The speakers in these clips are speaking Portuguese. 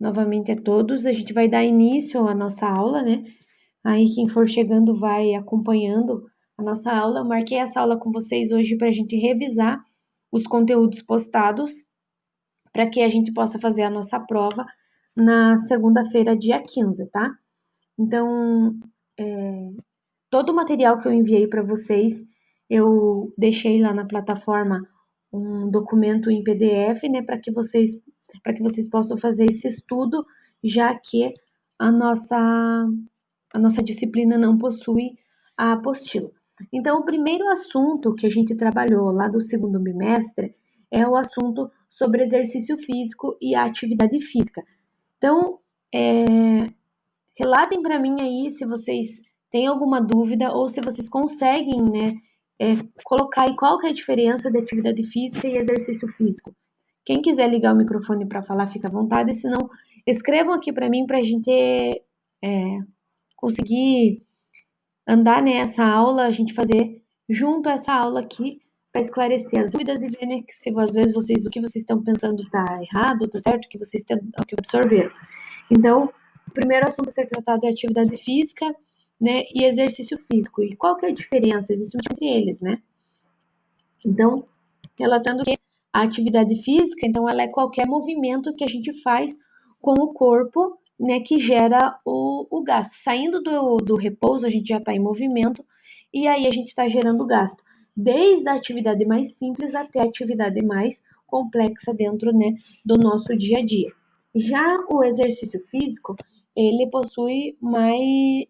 novamente a todos. A gente vai dar início à nossa aula, né? Aí quem for chegando vai acompanhando a nossa aula. Eu marquei essa aula com vocês hoje para a gente revisar os conteúdos postados, para que a gente possa fazer a nossa prova na segunda-feira, dia 15, tá? Então, todo o material que eu enviei para vocês, eu deixei lá na plataforma um documento em PDF, né, para que vocês possam fazer esse estudo, já que a nossa disciplina não possui a apostila. Então, o primeiro assunto que a gente trabalhou lá do segundo bimestre é o assunto sobre exercício físico e a atividade física. Então, relatem para mim aí se vocês têm alguma dúvida ou se vocês conseguem, né, colocar aí qual que é a diferença de atividade física e exercício físico. Quem quiser ligar o microfone para falar, fica à vontade, senão escrevam aqui para mim para a gente conseguir andar nessa aula, a gente fazer junto a essa aula aqui para esclarecer as dúvidas e ver, né, que se às vezes o que vocês estão pensando está errado, está certo, o que vocês têm que absorver. Então, o primeiro assunto a ser tratado é atividade física, né, e exercício físico. E qual que é a diferença? Existe uma entre eles, né? Então, relatando que a atividade física, então, ela é qualquer movimento que a gente faz com o corpo, né, que gera o gasto. Saindo do repouso, a gente já está em movimento e aí a gente está gerando gasto. Desde a atividade mais simples até a atividade mais complexa dentro, né, do nosso dia a dia. Já o exercício físico, ele possui mais,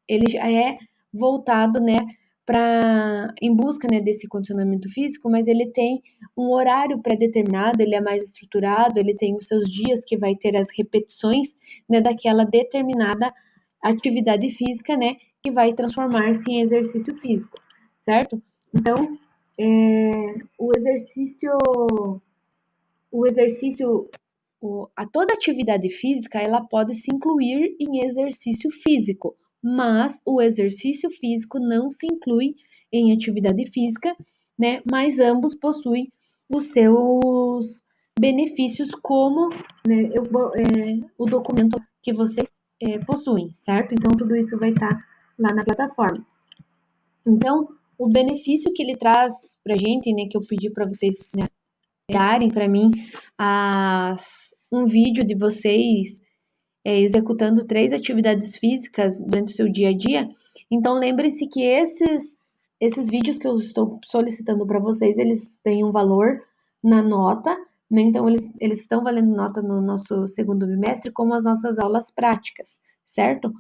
ele já é voltado, né, em busca, né, desse condicionamento físico, mas ele tem um horário pré-determinado, ele é mais estruturado, ele tem os seus dias que vai ter as repetições, né, daquela determinada atividade física, né, que vai transformar-se em exercício físico, certo? Então, o exercício, toda atividade física, ela pode se incluir em exercício físico, mas o exercício físico não se inclui em atividade física, né? Mas ambos possuem os seus benefícios, como, né, o documento que vocês possuem, certo? Então, tudo isso vai estar lá na plataforma. Então, o benefício que ele traz para a gente, né, que eu pedi para vocês, né, enviarem para mim um vídeo de vocês executando 3 atividades físicas durante o seu dia a dia. Então, lembre-se que esses vídeos que eu estou solicitando para vocês, eles têm um valor na nota, né? Então, eles estão valendo nota no nosso segundo bimestre, como as nossas aulas práticas, certo?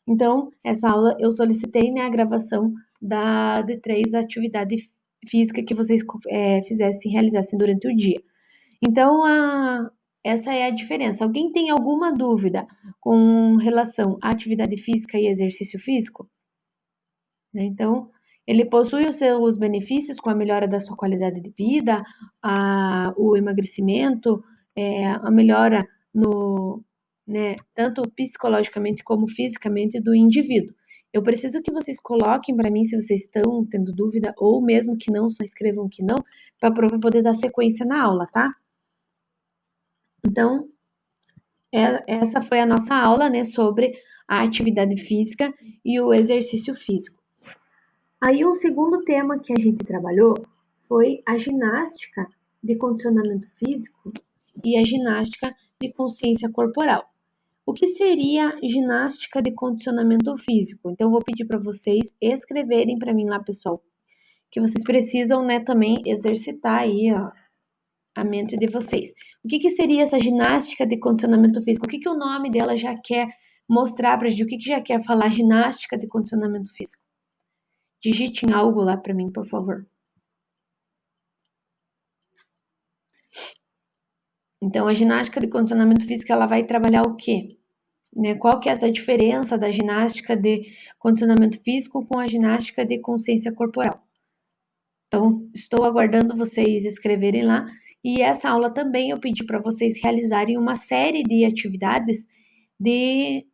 Então, essa aula eu solicitei, né, a gravação de 3 atividades físicas que vocês realizassem durante o dia. Então, essa é a diferença. Alguém tem alguma dúvida com relação à atividade física e exercício físico? Então, ele possui os seus benefícios com a melhora da sua qualidade de vida, o emagrecimento, a melhora né, tanto psicologicamente como fisicamente do indivíduo. Eu preciso que vocês coloquem para mim se vocês estão tendo dúvida, ou mesmo que não, só escrevam que não, para a prova poder dar sequência na aula, tá? Então, essa foi a nossa aula, né, sobre a atividade física e o exercício físico. Aí, um segundo tema que a gente trabalhou foi a ginástica de condicionamento físico e a ginástica de consciência corporal. O que seria ginástica de condicionamento físico? Então, eu vou pedir para vocês escreverem para mim lá, pessoal, que vocês precisam, né, também exercitar aí, ó, a mente de vocês. O que seria essa ginástica de condicionamento físico? O que o nome dela já quer mostrar para a gente? O que já quer falar ginástica de condicionamento físico? Digitem algo lá para mim, por favor. Então, a ginástica de condicionamento físico, ela vai trabalhar o quê? Né? Qual que é essa diferença da ginástica de condicionamento físico com a ginástica de consciência corporal? Então, estou aguardando vocês escreverem lá. E essa aula também eu pedi para vocês realizarem uma série de atividades de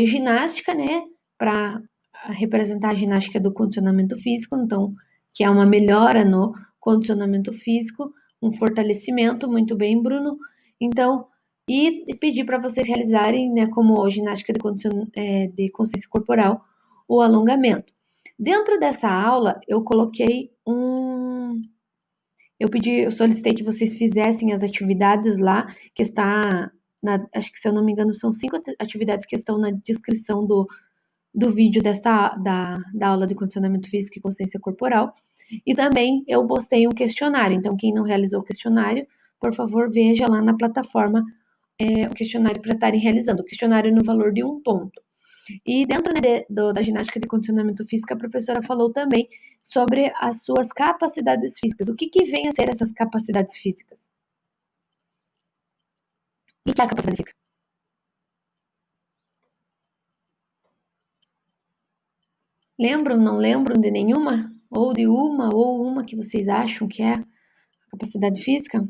ginástica, né? Para representar a ginástica do condicionamento físico, então, que é uma melhora no condicionamento físico, um fortalecimento, muito bem, Bruno. Então, e pedir para vocês realizarem, né, como ginástica de consciência corporal, o alongamento. Dentro dessa aula, eu solicitei que vocês fizessem as atividades lá, que está, acho que se eu não me engano, são 5 atividades que estão na descrição do vídeo da aula de condicionamento físico e consciência corporal. E também eu postei um questionário, então quem não realizou o questionário, por favor, veja lá na plataforma o questionário para estarem realizando. O questionário no valor de 1 ponto. E dentro, né, da ginástica de condicionamento físico, a professora falou também sobre as suas capacidades físicas. O que vem a ser essas capacidades físicas? O que é a capacidade física? Lembram, não lembram de nenhuma? Ou de uma que vocês acham que é a capacidade física?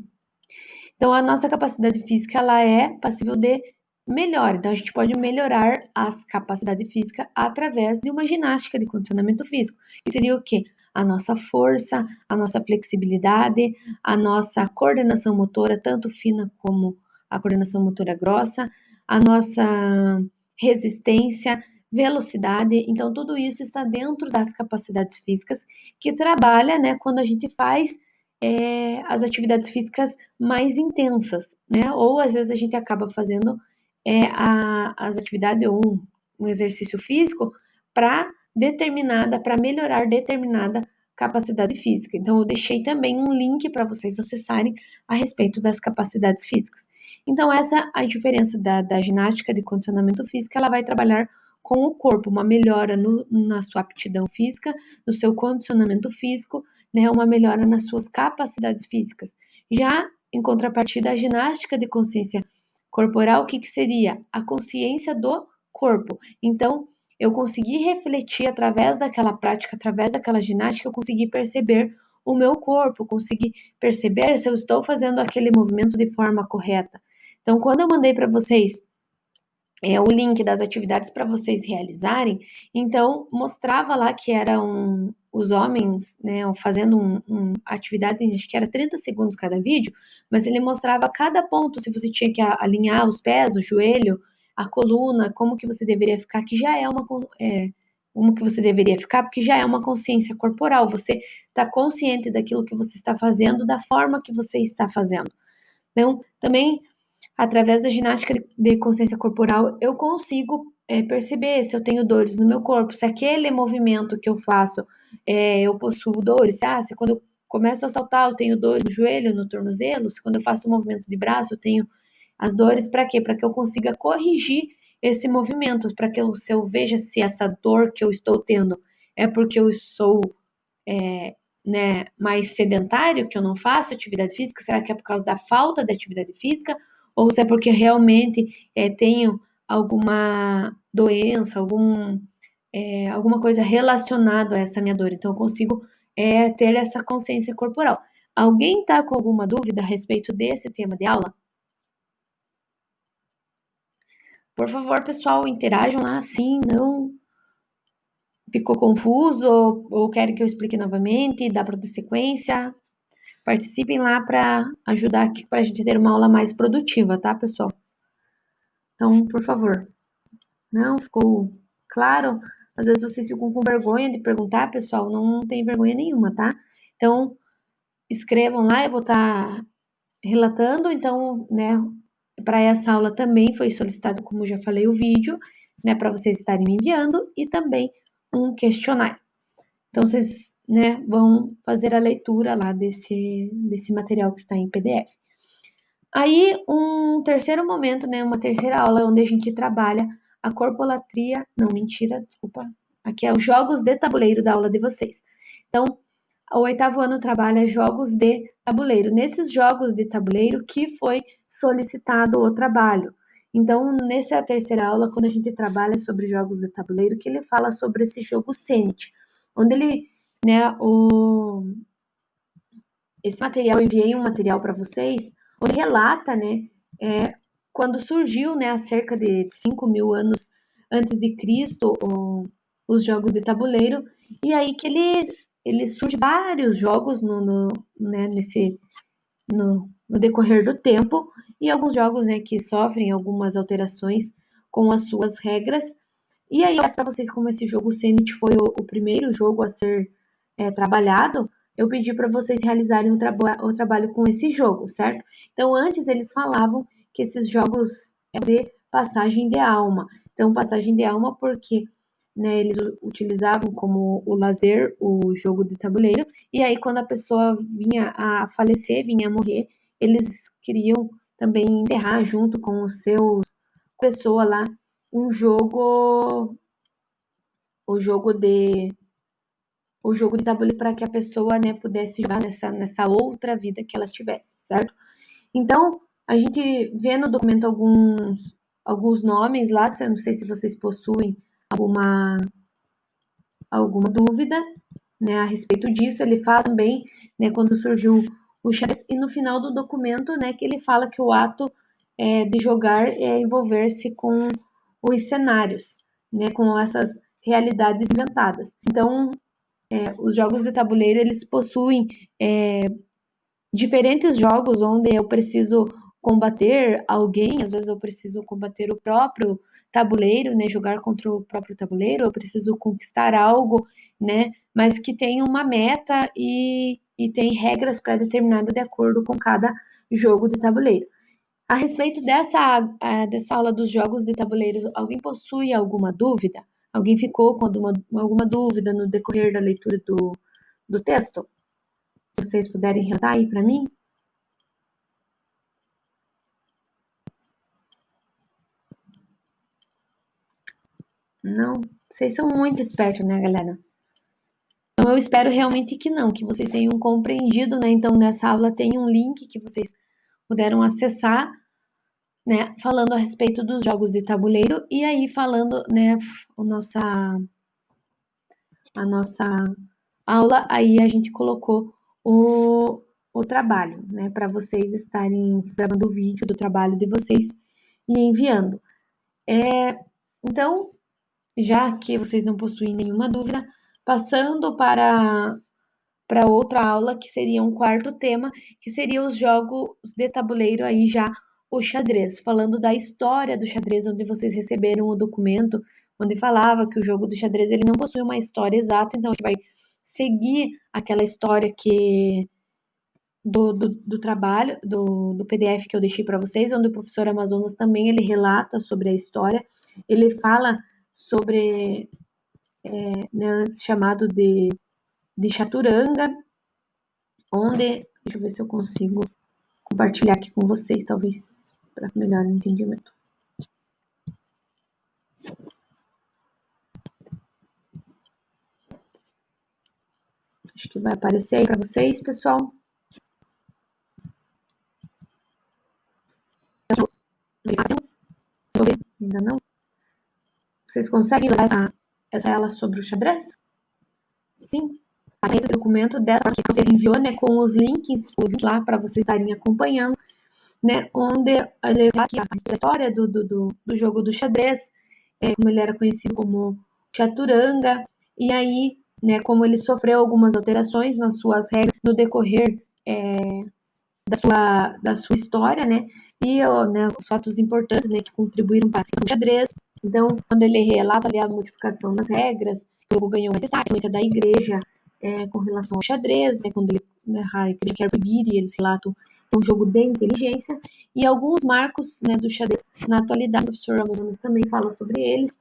Então, a nossa capacidade física, ela é passível de melhora. Então, a gente pode melhorar as capacidades físicas através de uma ginástica de condicionamento físico. Que seria o quê? A nossa força, a nossa flexibilidade, a nossa coordenação motora, tanto fina como a coordenação motora grossa, a nossa resistência, velocidade. Então, tudo isso está dentro das capacidades físicas que trabalha, né, quando a gente faz as atividades físicas mais intensas, né? Ou às vezes a gente acaba fazendo as atividades ou um exercício físico para melhorar determinada capacidade física. Então, eu deixei também um link para vocês acessarem a respeito das capacidades físicas. Então, essa é a diferença da ginástica de condicionamento físico, ela vai trabalhar com o corpo, uma melhora na sua aptidão física, no seu condicionamento físico, né, uma melhora nas suas capacidades físicas. Já em contrapartida, a ginástica de consciência corporal, o que seria? A consciência do corpo. Então, eu consegui refletir através daquela prática, através daquela ginástica, eu consegui perceber o meu corpo, consegui perceber se eu estou fazendo aquele movimento de forma correta. Então, quando eu mandei para vocês o link das atividades para vocês realizarem, então mostrava lá que eram os homens, né, fazendo uma atividade, acho que era 30 segundos cada vídeo, mas ele mostrava cada ponto, se você tinha que alinhar os pés, o joelho, a coluna, como que você deveria ficar, que já é como que você deveria ficar, porque já é uma consciência corporal, você está consciente daquilo que você está fazendo, da forma que você está fazendo. Então, também através da ginástica de consciência corporal, eu consigo perceber se eu tenho dores no meu corpo, se aquele movimento que eu faço, eu possuo dores, se quando eu começo a saltar eu tenho dores no joelho, no tornozelo, se quando eu faço um movimento de braço eu tenho as dores, para quê? Para que eu consiga corrigir esse movimento, para que se eu veja se essa dor que eu estou tendo é porque eu sou né, mais sedentário, que eu não faço atividade física, será que é por causa da falta de atividade física? Ou se é porque realmente tenho alguma doença, alguma coisa relacionada a essa minha dor. Então, eu consigo ter essa consciência corporal. Alguém está com alguma dúvida a respeito desse tema de aula? Por favor, pessoal, interajam lá, sim, não. Ficou confuso ou querem que eu explique novamente? Dá para dar sequência? Participem lá para ajudar aqui para a gente ter uma aula mais produtiva, tá, pessoal? Então, por favor. Não ficou claro? Às vezes vocês ficam com vergonha de perguntar, pessoal. Não tem vergonha nenhuma, tá? Então, escrevam lá, eu vou estar relatando. Então, né, para essa aula também foi solicitado, como já falei, o vídeo, né, para vocês estarem me enviando e também um questionário. Então, vocês, né, vão fazer a leitura lá desse material que está em PDF. Aí, um terceiro momento, né, uma terceira aula onde a gente trabalha a corpolatria, não, mentira, desculpa, aqui é os jogos de tabuleiro da aula de vocês. Então, o 8º ano trabalha jogos de tabuleiro. Nesses jogos de tabuleiro que foi solicitado o trabalho. Então, nessa terceira aula, quando a gente trabalha sobre jogos de tabuleiro, que ele fala sobre esse jogo Senet, onde ele, né, esse material, eu enviei um material para vocês, onde relata, né, quando surgiu, né, há cerca de 5.000 anos antes de Cristo, os jogos de tabuleiro, e aí que ele surge vários jogos no decorrer do tempo, e alguns jogos, né, que sofrem algumas alterações com as suas regras. E aí, eu peço para vocês, como esse jogo Senate foi o primeiro jogo a ser trabalhado, eu pedi para vocês realizarem o trabalho com esse jogo, certo? Então, antes eles falavam que esses jogos é de passagem de alma. Então, passagem de alma porque, né, eles utilizavam como o lazer o jogo de tabuleiro, e aí quando a pessoa vinha a falecer, vinha a morrer, eles queriam também enterrar junto com os seus pessoa lá um jogo o jogo de tabuleiro para que a pessoa, né, pudesse jogar nessa outra vida que ela tivesse, certo? Então, a gente vê no documento alguns nomes lá, eu não sei se vocês possuem alguma dúvida, né, a respeito disso. Ele fala também, né, quando surgiu o xadrez, e no final do documento, né, que ele fala que o ato de jogar é envolver-se com os cenários, né, com essas realidades inventadas. Então, os jogos de tabuleiro, eles possuem diferentes jogos onde eu preciso combater alguém, às vezes eu preciso combater o próprio tabuleiro, né, jogar contra o próprio tabuleiro, eu preciso conquistar algo, né, mas que tem uma meta e tem regras pré-determinadas de acordo com cada jogo de tabuleiro. A respeito dessa aula dos jogos de tabuleiro, alguém possui alguma dúvida? Alguém ficou com alguma dúvida no decorrer da leitura do texto? Se vocês puderem relatar aí para mim. Não, vocês são muito espertos, né, galera? Então eu espero realmente que não, que vocês tenham compreendido, né? Então nessa aula tem um link que vocês puderam acessar, né, falando a respeito dos jogos de tabuleiro e aí falando, né, a nossa aula, aí a gente colocou o trabalho, né, para vocês estarem gravando o vídeo do trabalho de vocês e enviando. Então, já que vocês não possuem nenhuma dúvida, passando para outra aula, que seria um quarto tema, que seria os jogos de tabuleiro, aí já o xadrez, falando da história do xadrez, onde vocês receberam o documento, onde falava que o jogo do xadrez ele não possui uma história exata, então a gente vai seguir aquela história do trabalho, do PDF que eu deixei para vocês, onde o professor Amazonas também ele relata sobre a história, ele fala sobre, né, chamado de chaturanga, onde, deixa eu ver se eu consigo compartilhar aqui com vocês, talvez para melhor entendimento. Acho que vai aparecer aí para vocês, pessoal. Ainda não? Vocês conseguem ver essa aula sobre o xadrez? Sim. Esse documento dessa que ele enviou, né, com os links lá para vocês estarem acompanhando, né, onde ele fala aqui a história do jogo do xadrez, como ele era conhecido como chaturanga, e aí, né, como ele sofreu algumas alterações nas suas regras no decorrer da sua história, né, e né, os fatos importantes, né, que contribuíram para o xadrez. Então, quando ele relata ali a modificação nas regras, o jogo ganhou mais destaque, da igreja com relação ao xadrez, né, quando ele a igreja quer proibir e eles relatam um jogo de inteligência, e alguns marcos, né, do xadrez na atualidade. O professor Amazonas também fala sobre eles,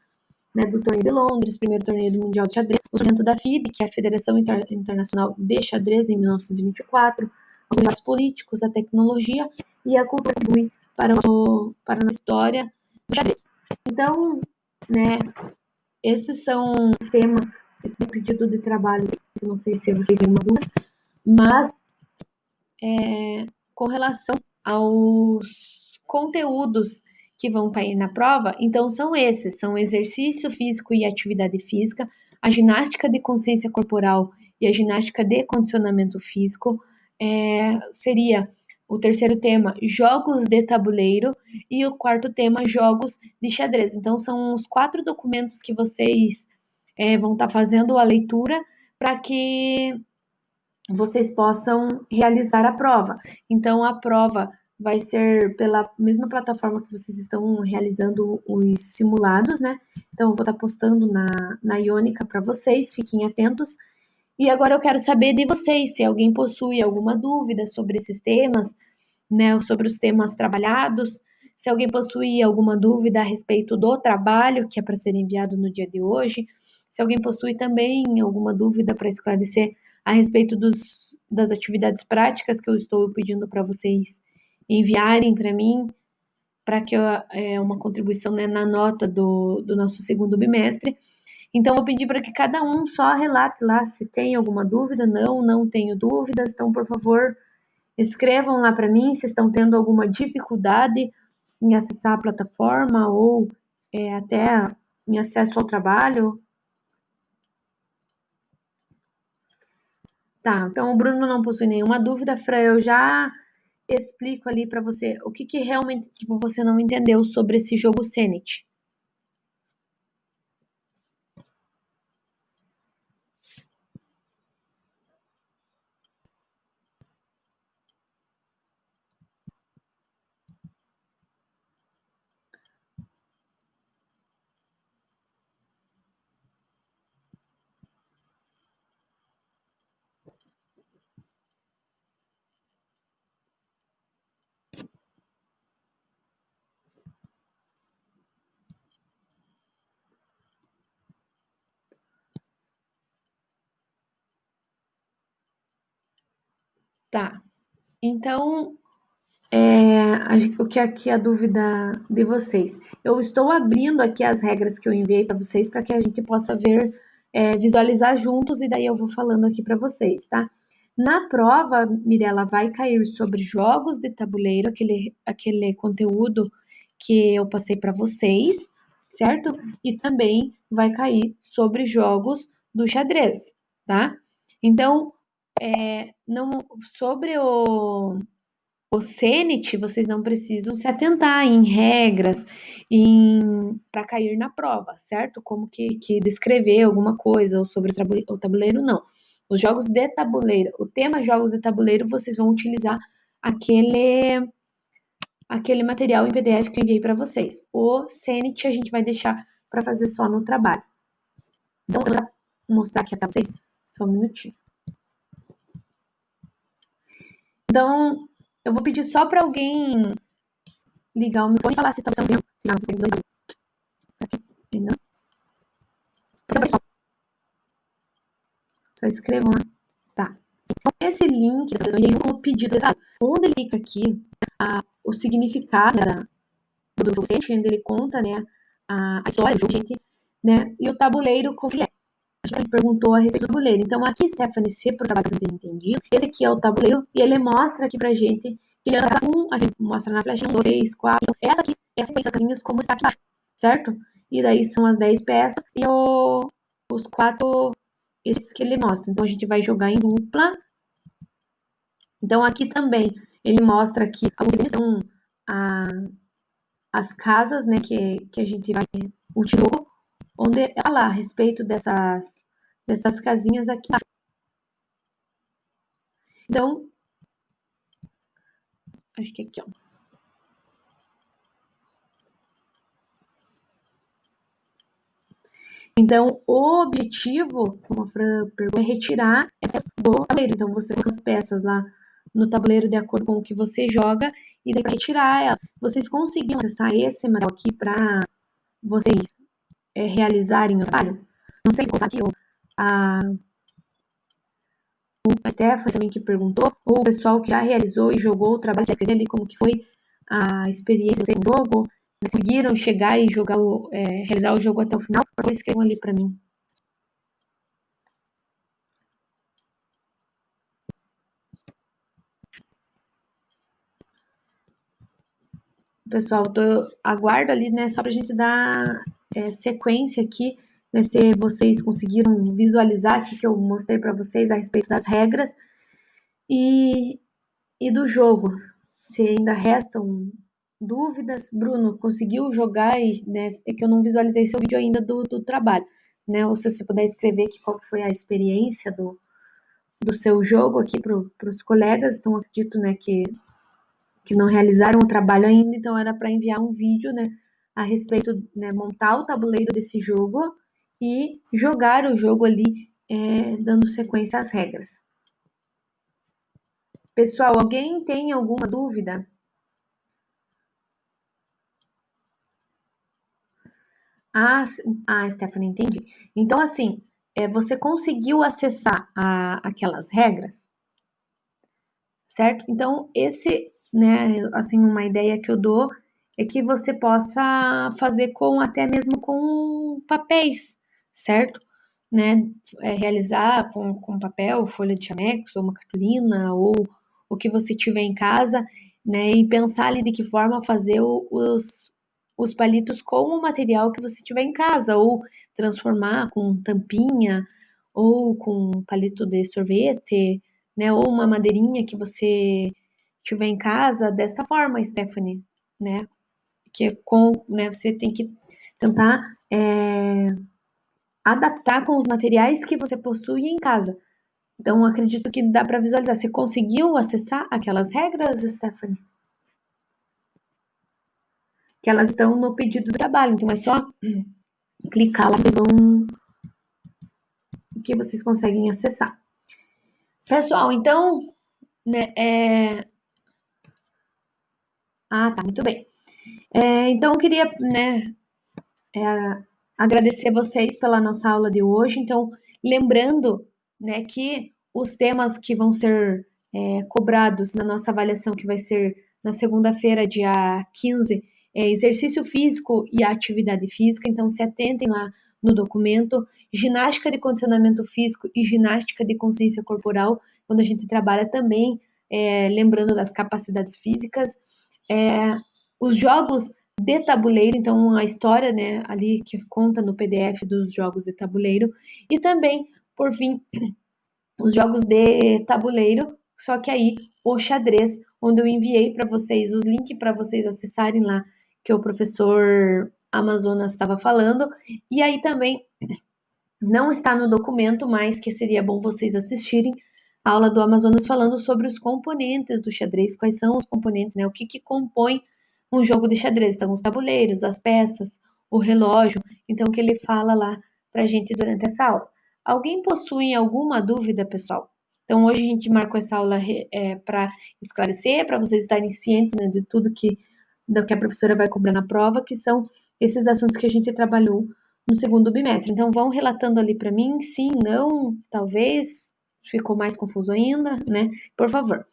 né, do torneio de Londres, primeiro torneio do Mundial de Xadrez, o surgimento da FIDE, que é a Federação Internacional de Xadrez, em 1924, os políticos, a tecnologia e a cultura contribui para a história do xadrez. Então, né, esses são os temas, esse pedido de trabalho, eu não sei se vocês têm uma dúvida, mas com relação aos conteúdos que vão cair na prova, então são esses, são exercício físico e atividade física, a ginástica de consciência corporal e a ginástica de condicionamento físico, seria o terceiro tema, jogos de tabuleiro, e o quarto tema, jogos de xadrez. Então são os 4 documentos que vocês vão estar fazendo a leitura para que vocês possam realizar a prova. Então, a prova vai ser pela mesma plataforma que vocês estão realizando os simulados, né? Então, eu vou estar postando na Ionica para vocês, fiquem atentos. E agora eu quero saber de vocês, se alguém possui alguma dúvida sobre esses temas, né, sobre os temas trabalhados, se alguém possui alguma dúvida a respeito do trabalho que é para ser enviado no dia de hoje, se alguém possui também alguma dúvida para esclarecer a respeito das atividades práticas que eu estou pedindo para vocês enviarem para mim, para que uma contribuição, né, na nota do nosso segundo bimestre. Então, eu vou pedir para que cada um só relate lá se tem alguma dúvida. Não tenho dúvidas. Então, por favor, escrevam lá para mim se estão tendo alguma dificuldade em acessar a plataforma ou até em acesso ao trabalho. Tá, então o Bruno não possui nenhuma dúvida. Fran, eu já explico ali para você o que realmente tipo, você não entendeu sobre esse jogo Senet. Tá, então o que aqui é a dúvida de vocês? Eu estou abrindo aqui as regras que eu enviei para vocês para que a gente possa ver, visualizar juntos e daí eu vou falando aqui para vocês, tá? Na prova, Mirella, vai cair sobre jogos de tabuleiro, aquele conteúdo que eu passei para vocês, certo? E também vai cair sobre jogos do xadrez, tá? Então, não, sobre o Senet, vocês não precisam se atentar em regras para cair na prova, certo? Como que descrever alguma coisa ou sobre o tabuleiro, não. Os jogos de tabuleiro, o tema jogos de tabuleiro, vocês vão utilizar aquele material em PDF que eu enviei para vocês. O Senet a gente vai deixar para fazer só no trabalho. Então, eu vou mostrar aqui para vocês, só um minutinho. Então, eu vou pedir só para alguém ligar o microfone e falar se está vendo. Não? Só escrevam lá. Tá. Esse link, eu como pedido errado. Onde ele clica aqui, o significado do jogo, onde ele conta, né, a história do jogo, gente, né, e o tabuleiro, como que é. A gente perguntou a respeito do tabuleiro. Então, aqui, Stephanie, se por trabalho você tem entendido, esse aqui é o tabuleiro, e ele mostra aqui pra gente que ele anda a gente mostra na flecha 1, 2, 3, 4. Essa aqui é a sequência das casinhas como está aqui embaixo, certo? E daí são as 10 peças e os 4 esses que ele mostra. Então, a gente vai jogar em dupla. Então, aqui também, ele mostra que alguns são as casas, né, que a gente vai utilizar, onde lá a respeito dessas casinhas aqui. Então, acho que aqui, ó. Então, o objetivo, como a Fran perguntou, é retirar essas do tabuleiro. Então, você coloca as peças lá no tabuleiro de acordo com o que você joga e daí para retirar elas. Vocês conseguiram acessar esse material aqui para vocês realizarem o trabalho? Não sei se contar aqui a Stephanie também que perguntou, ou o pessoal que já realizou e jogou o trabalho, escrever ali como que foi a experiência do jogo, conseguiram chegar e jogar realizar o jogo até o final, por favor, escrevam ali para mim. Pessoal, aguardo ali, né, só para a gente dar sequência aqui, né, se vocês conseguiram visualizar aqui que eu mostrei para vocês a respeito das regras e do jogo. Se ainda restam dúvidas, Bruno, conseguiu jogar, né, é que eu não visualizei seu vídeo ainda do trabalho, né, ou se você puder escrever aqui qual foi a experiência do seu jogo aqui para os colegas, então acredito, né, que que não realizaram o trabalho ainda, então era para enviar um vídeo, né, a respeito, né, montar o tabuleiro desse jogo e jogar o jogo ali, dando sequência às regras. Pessoal, alguém tem alguma dúvida? Stephanie, entendi. Então, assim, você conseguiu acessar aquelas regras, certo? Então, né, assim, uma ideia que eu dou é que você possa fazer até mesmo com papéis, certo? Né? Realizar com papel, folha de chamex, ou uma cartolina, ou o que você tiver em casa, né? E pensar ali de que forma fazer os palitos com o material que você tiver em casa, ou transformar com tampinha, ou com palito de sorvete, né? Ou uma madeirinha que você tiver em casa, dessa forma, Stephanie, né? Né, você tem que tentar adaptar com os materiais que você possui em casa. Então, acredito que dá para visualizar. Você conseguiu acessar aquelas regras, Stephanie? Que elas estão no pedido do trabalho. Então, é só clicar lá, que vocês conseguem acessar. Pessoal, então, né, tá, muito bem. Então, eu queria, né, agradecer vocês pela nossa aula de hoje. Então, lembrando, né, que os temas que vão ser cobrados na nossa avaliação, que vai ser na segunda-feira, dia 15, exercício físico e atividade física. Então, se atentem lá no documento. Ginástica de condicionamento físico e ginástica de consciência corporal, quando a gente trabalha também, lembrando das capacidades físicas. Os jogos de tabuleiro, então a história, né, ali que conta no PDF dos jogos de tabuleiro, e também, por fim, os jogos de tabuleiro, só que aí o xadrez, onde eu enviei para vocês os links para vocês acessarem lá, que o professor Amazonas estava falando, e aí também não está no documento, mas que seria bom vocês assistirem a aula do Amazonas falando sobre os componentes do xadrez, quais são os componentes, né, o que compõe um jogo de xadrez. Então, os tabuleiros, as peças, o relógio. Então, que ele fala lá para a gente durante essa aula. Alguém possui alguma dúvida, pessoal? Então, hoje a gente marcou essa aula para esclarecer, para vocês estarem cientes, né, de tudo do que a professora vai cobrar na prova, que são esses assuntos que a gente trabalhou no segundo bimestre. Então, vão relatando ali para mim, sim, não, talvez, ficou mais confuso ainda, né? Por favor.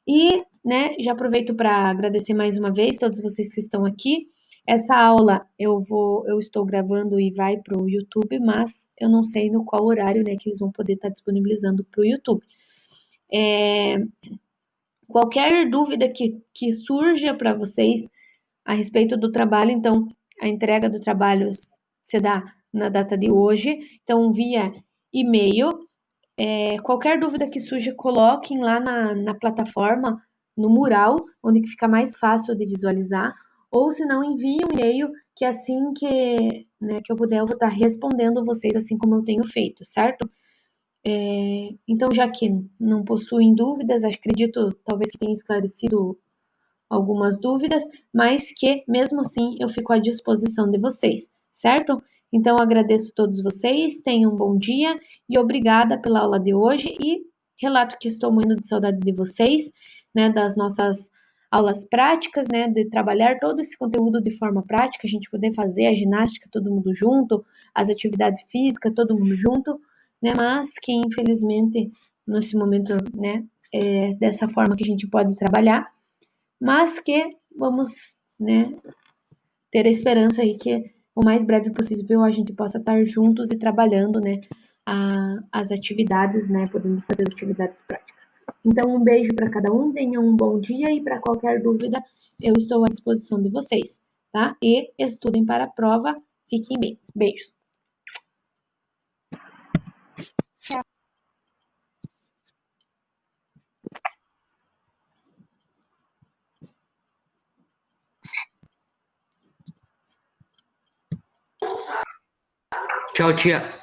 E, né, já aproveito para agradecer mais uma vez todos vocês que estão aqui. Essa aula eu estou gravando e vai para o YouTube, mas eu não sei no qual horário, né, que eles vão poder estar disponibilizando para o YouTube. Qualquer dúvida que surja para vocês a respeito do trabalho, então a entrega do trabalho se dá na data de hoje, então via e-mail. Qualquer dúvida que surja, coloquem lá na plataforma, no mural, onde fica mais fácil de visualizar, ou se não, enviem um e-mail, que assim né, que eu puder, eu vou estar respondendo vocês, assim como eu tenho feito, certo? Então, já que não possuem dúvidas, acredito talvez que tenha esclarecido algumas dúvidas, mas que mesmo assim eu fico à disposição de vocês, certo? Então, agradeço a todos vocês, tenham um bom dia e obrigada pela aula de hoje e relato que estou morrendo de saudade de vocês, né, das nossas aulas práticas, né, de trabalhar todo esse conteúdo de forma prática, a gente poder fazer a ginástica todo mundo junto, as atividades físicas todo mundo junto, né, mas que infelizmente nesse momento, né, dessa forma que a gente pode trabalhar, mas que vamos, né, ter a esperança aí que o mais breve possível a gente possa estar juntos e trabalhando, né, as atividades, né, podendo fazer atividades práticas. Então, um beijo para cada um, tenham um bom dia e para qualquer dúvida eu estou à disposição de vocês, tá? E estudem para a prova, fiquem bem. Beijos. Tchau, tia.